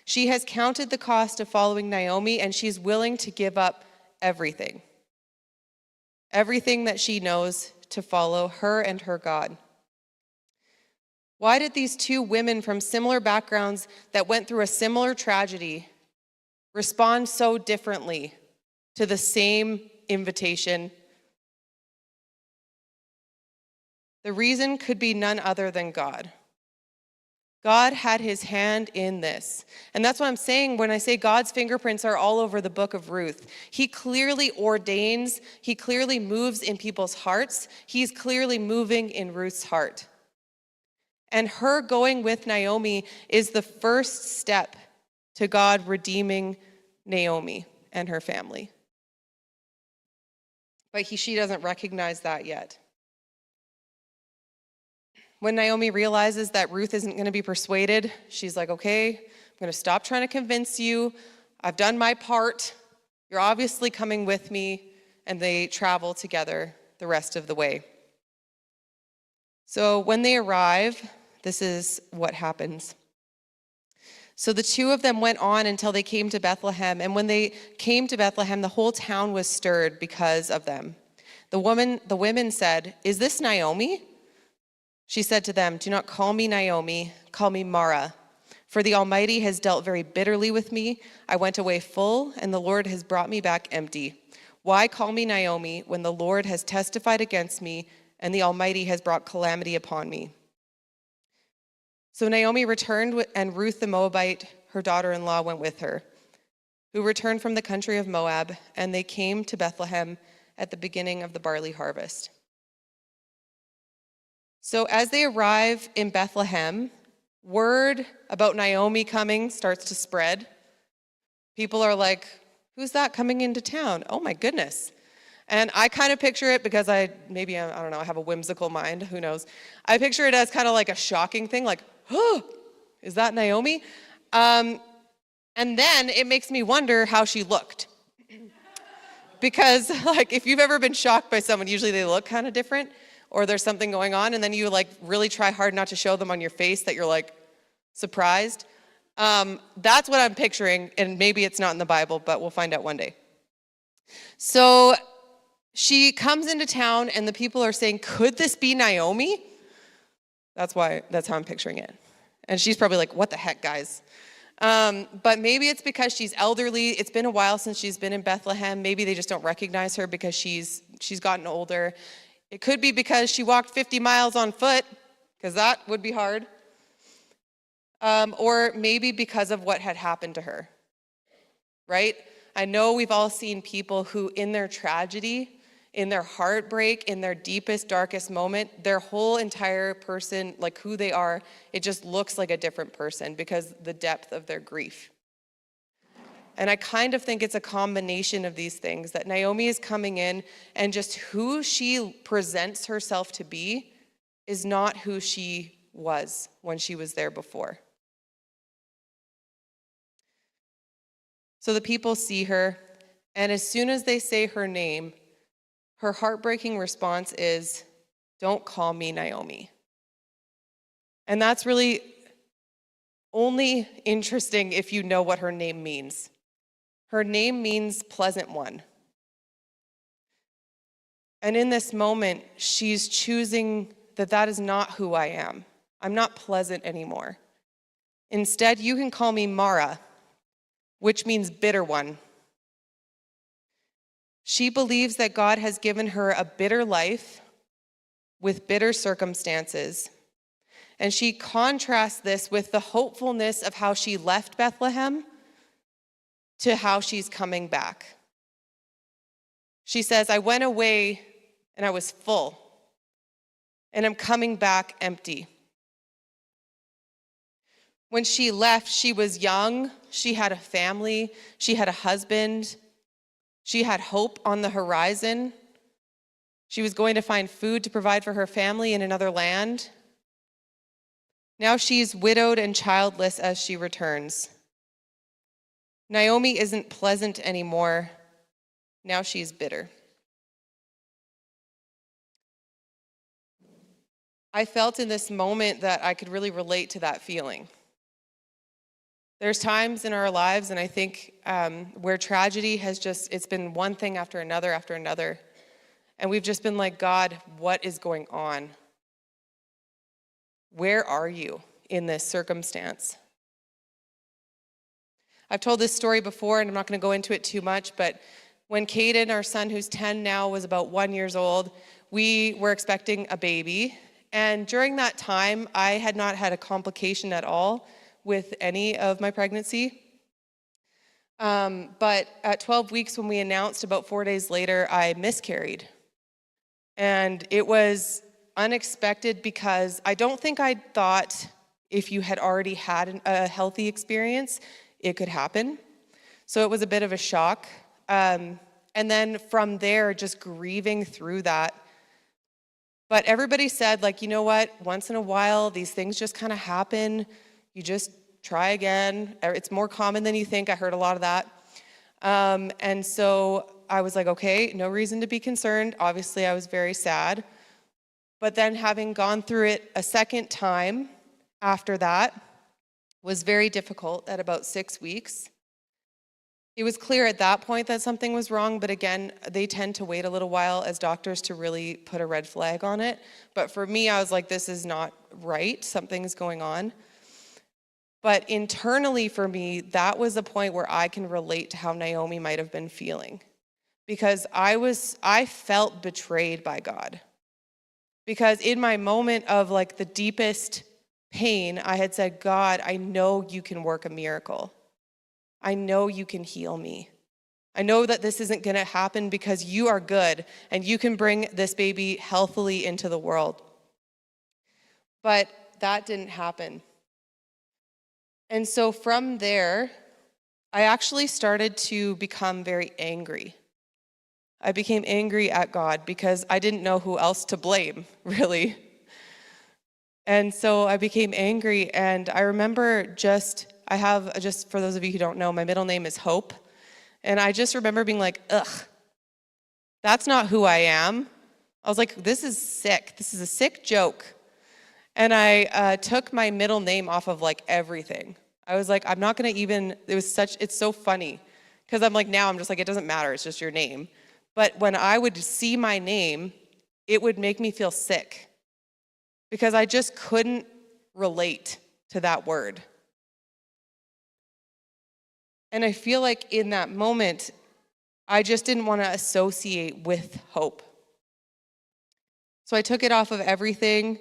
She has counted the cost of following Naomi, and she's willing to give up everything. Everything that she knows to follow her and her God. Why did these two women from similar backgrounds that went through a similar tragedy respond so differently to the same invitation? The reason could be none other than God. God had his hand in this. And that's what I'm saying when I say God's fingerprints are all over the book of Ruth. He clearly ordains, he clearly moves in people's hearts. He's clearly moving in Ruth's heart. And her going with Naomi is the first step to God redeeming Naomi and her family. But she doesn't recognize that yet. When Naomi realizes that Ruth isn't going to be persuaded, she's like, okay, I'm going to stop trying to convince you. I've done my part. You're obviously coming with me. And they travel together the rest of the way. So when they arrive, this is what happens. So the two of them went on until they came to Bethlehem. And when they came to Bethlehem, the whole town was stirred because of them. The women said, is this Naomi? She said to them, do not call me Naomi, call me Mara. For the Almighty has dealt very bitterly with me. I went away full, and the Lord has brought me back empty. Why call me Naomi when the Lord has testified against me, and the Almighty has brought calamity upon me? So Naomi returned, and Ruth the Moabite, her daughter-in-law, went with her, who returned from the country of Moab, and they came to Bethlehem at the beginning of the barley harvest. So as they arrive in Bethlehem, word about Naomi coming starts to spread. People are like, who's that coming into town? Oh my goodness. And I kind of picture it because I don't know, I have a whimsical mind, who knows. I picture it as kind of like a shocking thing, like, oh, is that Naomi? And then it makes me wonder how she looked. Because like, if you've ever been shocked by someone, usually they look kind of different, or there's something going on, and then you like really try hard not to show them on your face that you're like surprised. That's what I'm picturing, and maybe it's not in the Bible, but we'll find out one day. So she comes into town, and the people are saying, could this be Naomi? That's how I'm picturing it. And she's probably like, what the heck, guys? But maybe it's because she's elderly. It's been a while since she's been in Bethlehem. Maybe they just don't recognize her because she's gotten older. It could be because she walked 50 miles on foot, because that would be hard. Or maybe because of what had happened to her, right? I know we've all seen people who in their tragedy, in their heartbreak, in their deepest, darkest moment, their whole entire person, like who they are, it just looks like a different person because the depth of their grief. And I kind of think it's a combination of these things, that Naomi is coming in and just who she presents herself to be is not who she was when she was there before. So the people see her, and as soon as they say her name, her heartbreaking response is, "Don't call me Naomi." And that's really only interesting if you know what her name means. Her name means pleasant one. And in this moment, she's choosing that is not who I am. I'm not pleasant anymore. Instead, you can call me Mara, which means bitter one. She believes that God has given her a bitter life with bitter circumstances. And she contrasts this with the hopefulness of how she left Bethlehem to how she's coming back. She says, "I went away and I was full, and I'm coming back empty." When she left, she was young, she had a family, she had a husband, she had hope on the horizon. She was going to find food to provide for her family in another land. Now she's widowed and childless as she returns. Naomi isn't pleasant anymore. Now she's bitter. I felt in this moment that I could really relate to that feeling. There's times in our lives, and I think where tragedy has it's been one thing after another. And we've just been like, "God, what is going on? Where are you in this circumstance?" I've told this story before, and I'm not going to go into it too much, but when Caden, our son who's 10 now, was about 1 year old, we were expecting a baby. And during that time, I had not had a complication at all with any of my pregnancy. But at 12 weeks, when we announced, about 4 days later, I miscarried. And it was unexpected because I don't think I thought if you had already had a healthy experience, it could happen. So it was a bit of a shock. And then from there, just grieving through that. But everybody said, like, you know what, once in a while, these things just kind of happen. You just try again. It's more common than you think. I heard a lot of that. And so I was like, okay, no reason to be concerned. Obviously, I was very sad. But then having gone through it a second time after that was very difficult at about 6 weeks. It was clear at that point that something was wrong, but again, they tend to wait a little while as doctors to really put a red flag on it. But for me, I was like, this is not right. Something's going on. But internally for me, that was a point where I can relate to how Naomi might have been feeling. Because I felt betrayed by God. Because in my moment of like the deepest pain, I had said, "God, I know you can work a miracle. I know you can heal me. I know that this isn't going to happen because you are good and you can bring this baby healthily into the world." But that didn't happen. And so from there, I actually started to become very angry. I became angry at God because I didn't know who else to blame, really. And so I became angry, and I remember just for those of you who don't know, my middle name is Hope. And I just remember being like, ugh, that's not who I am. I was like, this is sick. This is a sick joke. And I took my middle name off of like everything. I was like, I'm not gonna even, it's so funny. Because I'm like, now I'm just like, it doesn't matter, it's just your name. But when I would see my name, it would make me feel sick. Because I just couldn't relate to that word. And I feel like in that moment, I just didn't want to associate with hope. So I took it off of everything.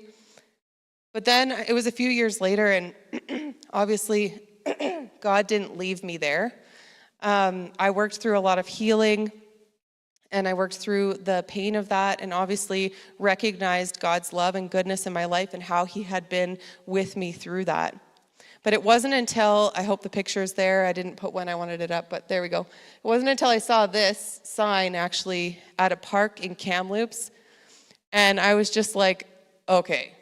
But then it was a few years later, and obviously God didn't leave me there. I worked through a lot of healing, and I worked through the pain of that, and obviously recognized God's love and goodness in my life and how he had been with me through that. But it wasn't until, I hope the picture's there, I didn't put when I wanted it up, but there we go. It wasn't until I saw this sign actually at a park in Kamloops, and I was just like, okay.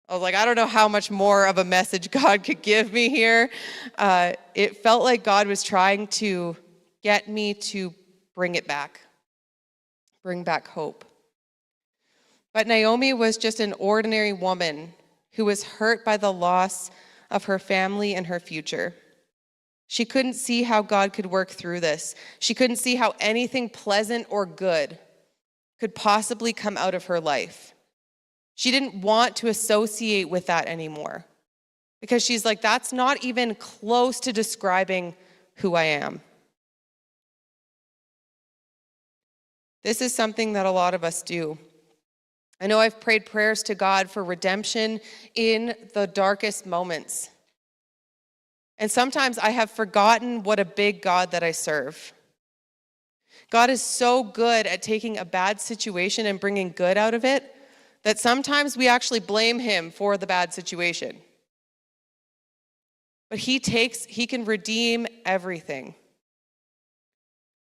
I was like, I don't know how much more of a message God could give me here. It felt like God was trying to get me to bring it back, bring back hope. But Naomi was just an ordinary woman who was hurt by the loss of her family and her future. She couldn't see how God could work through this. She couldn't see how anything pleasant or good could possibly come out of her life. She didn't want to associate with that anymore because she's like, that's not even close to describing who I am. This is something that a lot of us do. I know I've prayed prayers to God for redemption in the darkest moments. And sometimes I have forgotten what a big God that I serve. God is so good at taking a bad situation and bringing good out of it that sometimes we actually blame him for the bad situation. But he can redeem everything.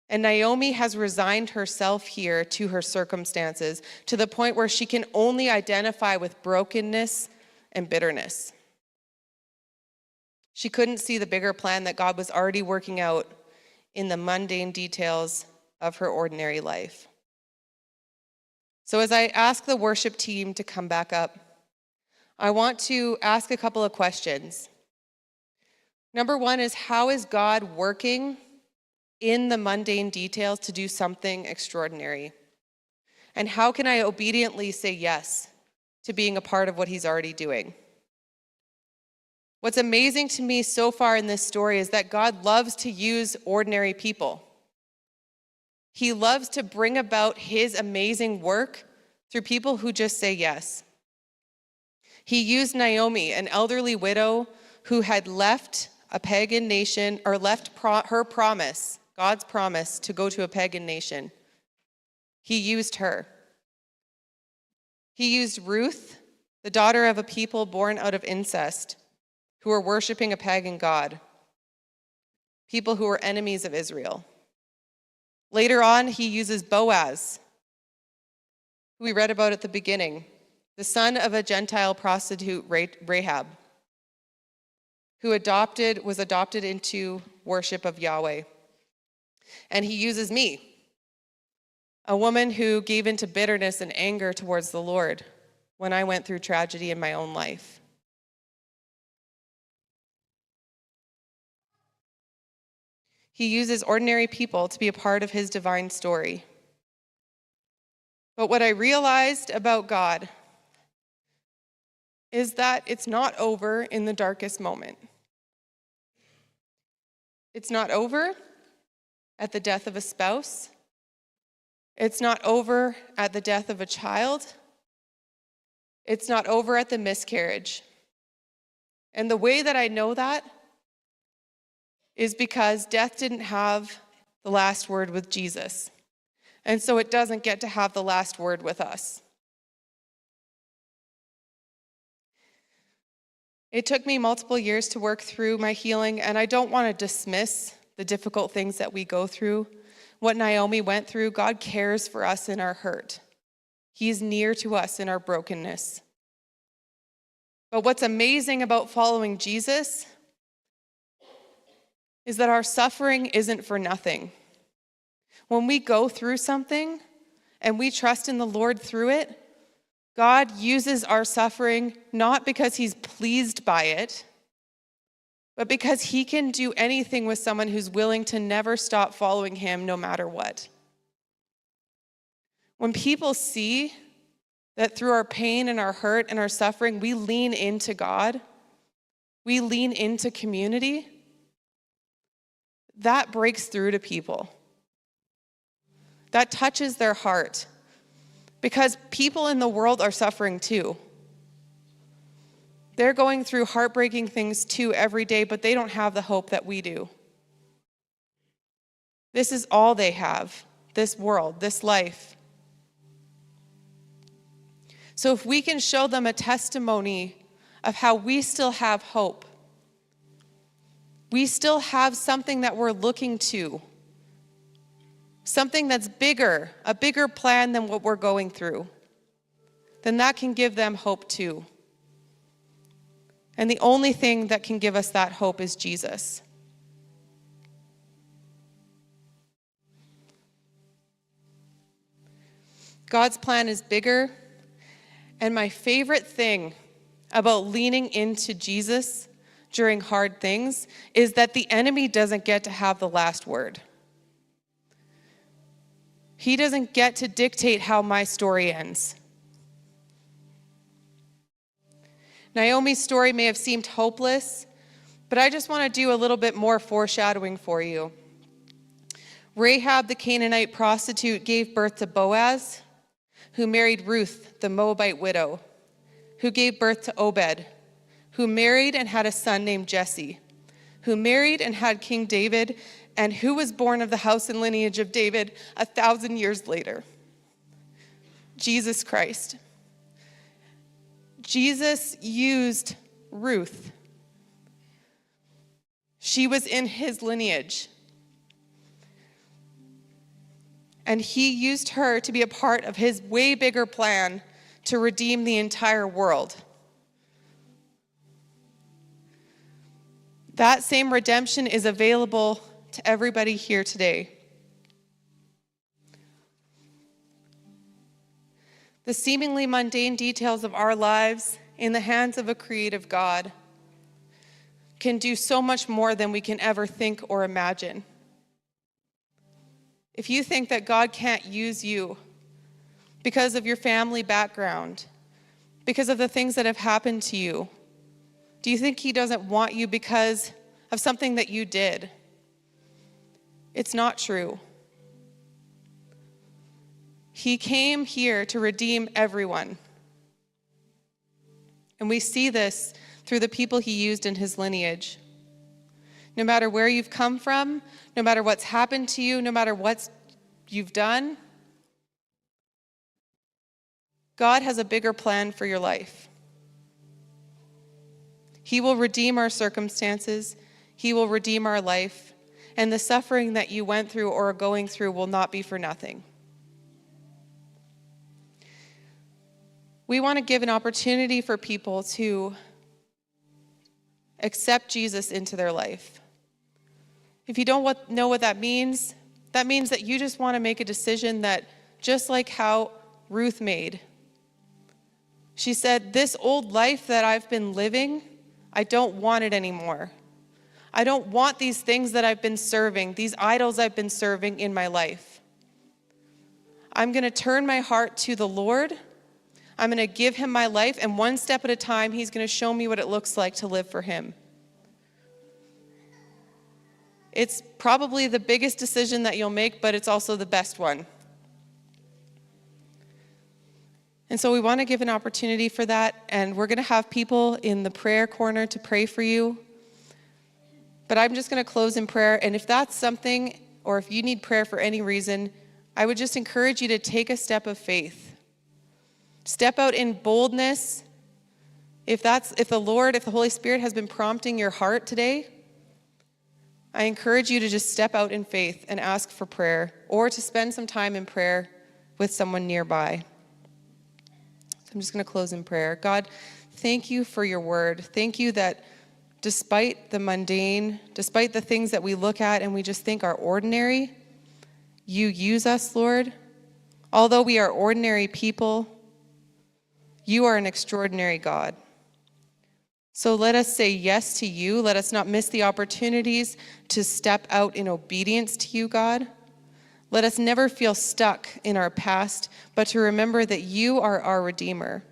And Naomi has resigned herself here to her circumstances to the point where she can only identify with brokenness and bitterness. She couldn't see the bigger plan that God was already working out in the mundane details of her ordinary life. So as I ask the worship team to come back up, I want to ask a couple of questions. Number one is, how is God working in the mundane details to do something extraordinary? And how can I obediently say yes to being a part of what he's already doing? What's amazing to me so far in this story is that God loves to use ordinary people. He loves to bring about his amazing work through people who just say yes. He used Naomi, an elderly widow who had left a pagan nation, or left her promise, God's promise, to go to a pagan nation. He used her. He used Ruth, the daughter of a people born out of incest, who were worshiping a pagan god, people who were enemies of Israel. Later on, he uses Boaz, who we read about at the beginning, the son of a Gentile prostitute, Rahab, who was adopted into worship of Yahweh. And he uses me, a woman who gave into bitterness and anger towards the Lord when I went through tragedy in my own life. He uses ordinary people to be a part of his divine story. But what I realized about God is that it's not over in the darkest moment. It's not over at the death of a spouse. It's not over at the death of a child. It's not over at the miscarriage. And the way that I know that is because death didn't have the last word with Jesus. And so it doesn't get to have the last word with us. It took me multiple years to work through my healing, and I don't want to dismiss the difficult things that we go through. What Naomi went through, God cares for us in our hurt. He's near to us in our brokenness. But what's amazing about following Jesus is that our suffering isn't for nothing. When we go through something and we trust in the Lord through it, God uses our suffering not because he's pleased by it, but because he can do anything with someone who's willing to never stop following him no matter what. When people see that through our pain and our hurt and our suffering, we lean into God, we lean into community, that breaks through to people. That touches their heart. Because people in the world are suffering too. They're going through heartbreaking things too every day, but they don't have the hope that we do. This is all they have, this world, this life. So if we can show them a testimony of how we still have hope, we still have something that we're looking to, something that's bigger, a bigger plan than what we're going through, then that can give them hope too. And the only thing that can give us that hope is Jesus. God's plan is bigger, and my favorite thing about leaning into Jesus during hard things is that the enemy doesn't get to have the last word. He doesn't get to dictate how my story ends. Naomi's story may have seemed hopeless, but I just want to do a little bit more foreshadowing for you. Rahab, the Canaanite prostitute, gave birth to Boaz, who married Ruth, the Moabite widow, who gave birth to Obed, who married and had a son named Jesse, who married and had King David, and who was born of the house and lineage of David 1,000 years later. Jesus Christ. Jesus used Ruth. She was in his lineage. And he used her to be a part of his way bigger plan to redeem the entire world. That same redemption is available to everybody here today. The seemingly mundane details of our lives in the hands of a creative God can do so much more than we can ever think or imagine. If you think that God can't use you because of your family background, because of the things that have happened to you, do you think he doesn't want you because of something that you did? It's not true. He came here to redeem everyone. And we see this through the people he used in his lineage. No matter where you've come from, no matter what's happened to you, no matter what you've done, God has a bigger plan for your life. He will redeem our circumstances. He will redeem our life. And the suffering that you went through or are going through will not be for nothing. We want to give an opportunity for people to accept Jesus into their life. If you don't know what that means that you just want to make a decision that, just like how Ruth made, she said, this old life that I've been living, I don't want it anymore. I don't want these things that I've been serving, these idols I've been serving in my life. I'm going to turn my heart to the Lord. I'm going to give him my life, and one step at a time, he's going to show me what it looks like to live for him. It's probably the biggest decision that you'll make, but it's also the best one. And so we want to give an opportunity for that, and we're going to have people in the prayer corner to pray for you. But I'm just going to close in prayer, and if that's something, or if you need prayer for any reason, I would just encourage you to take a step of faith. Step out in boldness. If the Holy Spirit has been prompting your heart today, I encourage you to just step out in faith and ask for prayer, or to spend some time in prayer with someone nearby. So I'm just going to close in prayer. God, thank you for your word. Thank you that despite the mundane, despite the things that we look at and we just think are ordinary, you use us, Lord. Although we are ordinary people, you are an extraordinary God. So let us say yes to you. Let us not miss the opportunities to step out in obedience to you, God. Let us never feel stuck in our past, but to remember that you are our Redeemer.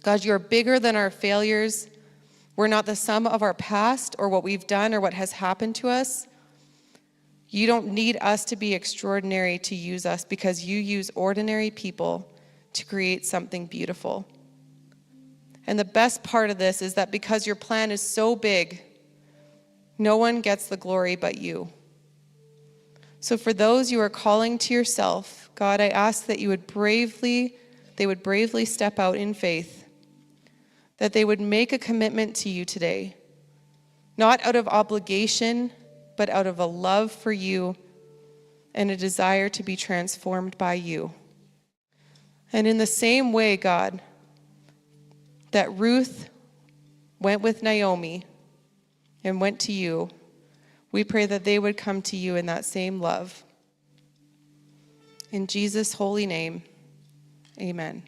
God, you are bigger than our failures. We're not the sum of our past or what we've done or what has happened to us. You don't need us to be extraordinary to use us, because you use ordinary people to create something beautiful. And the best part of this is that because your plan is so big, no one gets the glory but you. So for those you are calling to yourself, God, I ask that they would bravely step out in faith, that they would make a commitment to you today, not out of obligation, but out of a love for you and a desire to be transformed by you. And in the same way, God, that Ruth went with Naomi and went to you, we pray that they would come to you in that same love. In Jesus' holy name, amen.